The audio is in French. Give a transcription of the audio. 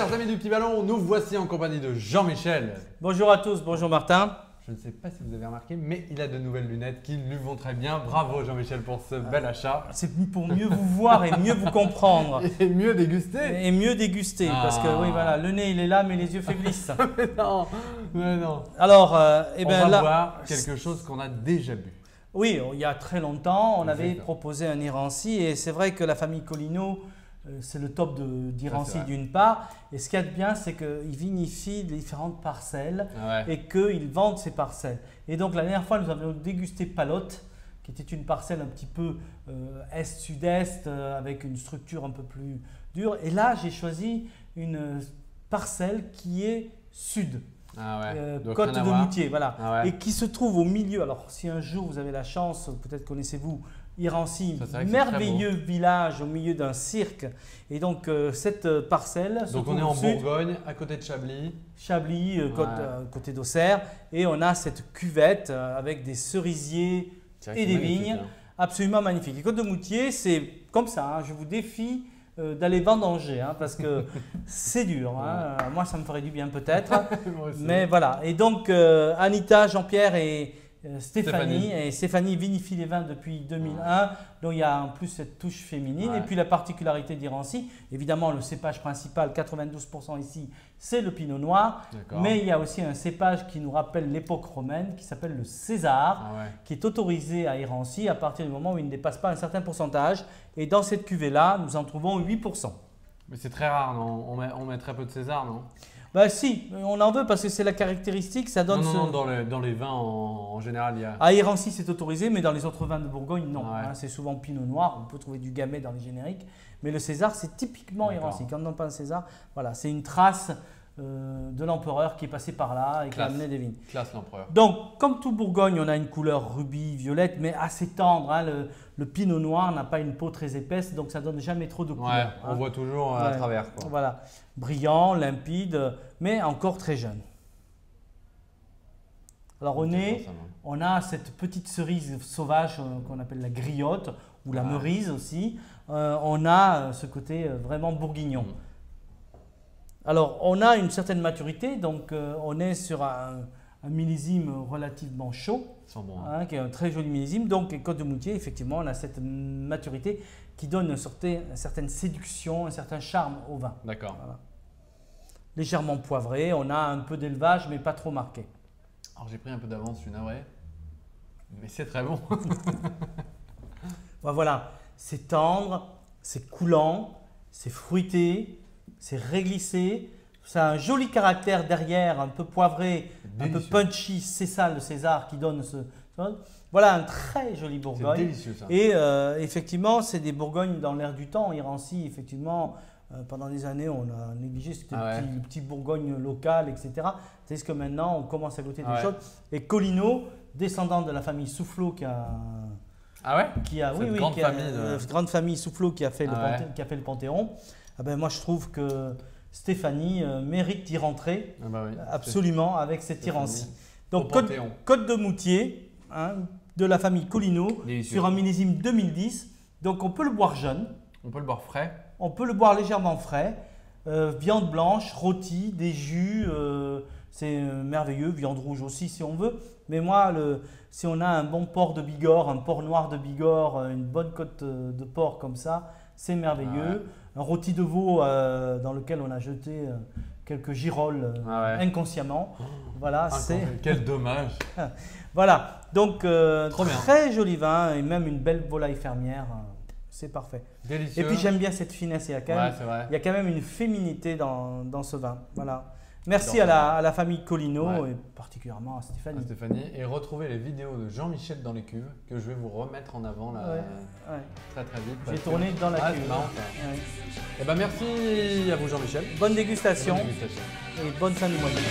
chers amis du Petit Ballon, nous voici en compagnie de Jean-Michel. Bonjour à tous, bonjour Martin. Je ne sais pas si vous avez remarqué, mais il a de nouvelles lunettes qui lui vont très bien. Bravo Jean-Michel pour ce bel achat. C'est pour mieux vous voir et mieux vous comprendre. Et mieux déguster. Et mieux déguster, parce que oui, voilà, le nez il est là, mais les yeux faiblissent. mais non. Alors, on va voir quelque chose qu'on a déjà bu. Oui, il y a très longtemps, on avait proposé un Irancy et c'est vrai que la famille Colino, c'est le top d'Irancy d'une part. Et ce qu'il y a de bien, c'est qu'ils vinifient les différentes parcelles et qu'ils vendent ces parcelles. Et donc la dernière fois, nous avons dégusté Palotte, qui était une parcelle un petit peu est-sud-est, avec une structure un peu plus dure. Et là, j'ai choisi une parcelle qui est sud. Côte de Moutier, voilà, et qui se trouve au milieu. Alors, si un jour vous avez la chance, peut-être connaissez-vous Irancy, merveilleux village au milieu d'un cirque. Et donc, cette parcelle. Donc, on est en Bourgogne, à côté de Chablis. Chablis, côté d'Auxerre. Et on a cette cuvette avec des cerisiers et des vignes. Absolument magnifique. Les Côtes de Moutier, c'est comme ça. Je vous défie d'aller vendanger, parce que c'est dur. Moi, ça me ferait du bien peut-être. Mais voilà. Et donc, Anita, Jean-Pierre et Stéphanie. Et Stéphanie vinifie les vins depuis 2001. Donc, il y a en plus cette touche féminine. Et puis, la particularité d'Irancy, évidemment, le cépage principal, 92% ici, c'est le pinot noir. Mais il y a aussi un cépage qui nous rappelle l'époque romaine, qui s'appelle le César, qui est autorisé à Irancy à partir du moment où il ne dépasse pas un certain pourcentage. Et dans cette cuvée-là, nous en trouvons 8%. Mais c'est très rare, non? On met très peu de César, non? Bah si, on en veut parce que c'est la caractéristique, ça donne… Non, dans les vins en général, il y a… À Irancy, c'est autorisé, mais dans les autres vins de Bourgogne, non. C'est souvent pinot noir, on peut trouver du gamay dans les génériques. Mais le César, c'est typiquement Irancy. Quand on parle de César, voilà, c'est une trace de l'empereur qui est passé par là et qui a amené des vignes. Classe l'empereur. Donc, comme tout Bourgogne, on a une couleur rubis, violette, mais assez tendre. Le pinot noir n'a pas une peau très épaisse, donc ça ne donne jamais trop de couleur. On voit toujours à travers. Voilà, brillant, limpide, mais encore très jeune. Alors au nez, on a cette petite cerise sauvage qu'on appelle la griotte, ou la merise aussi. On a ce côté vraiment bourguignon. Alors, on a une certaine maturité, donc on est sur un millésime relativement chaud, qui est un très joli millésime. Donc, Côte de Moutier, effectivement, on a cette maturité qui donne une certaine séduction, un certain charme au vin. D'accord. Voilà. Légèrement poivré, on a un peu d'élevage, mais pas trop marqué. Alors, j'ai pris un peu d'avance, je suis navré, mais c'est très bon. Voilà, c'est tendre, c'est coulant, c'est fruité. C'est réglissé, ça a un joli caractère derrière, un peu poivré, un peu punchy, c'est ça le César qui donne ce… Voilà un très joli Bourgogne. C'est délicieux ça. Et effectivement, c'est des Bourgognes dans l'air du temps. Irancy, effectivement, pendant des années, on a négligé ce petit Bourgogne local, etc. C'est ce que maintenant, on commence à goûter des choses. Et Colino, descendant de la famille Soufflot qui a… grande famille Soufflot qui a fait le Panthéon. Moi, je trouve que Stéphanie mérite d'y rentrer absolument avec cette Irancy. Donc, Côte de Moutier, de la famille Colino, sur un millésime 2010. Donc, on peut le boire jeune. On peut le boire frais. On peut le boire légèrement frais. Viande blanche, rôti, des jus, c'est merveilleux. Viande rouge aussi si on veut. Mais moi, si on a un bon porc de Bigorre, un porc noir de Bigorre, une bonne côte de porc comme ça, c'est merveilleux. Un rôti de veau dans lequel on a jeté quelques girolles inconsciemment. Voilà, quel dommage. Voilà, donc très joli vin et même une belle volaille fermière. C'est parfait. Délicieux. Et puis j'aime bien cette finesse. Il y a quand même une féminité dans ce vin. Voilà. Merci à la famille Colino et particulièrement à Stéphanie. Et retrouvez les vidéos de Jean-Michel dans les cuves que je vais vous remettre en avant là, très vite. J'ai tourné dans la cuve. Et merci à vous Jean-Michel. Bonne dégustation. Et bonne fin du mois de mai.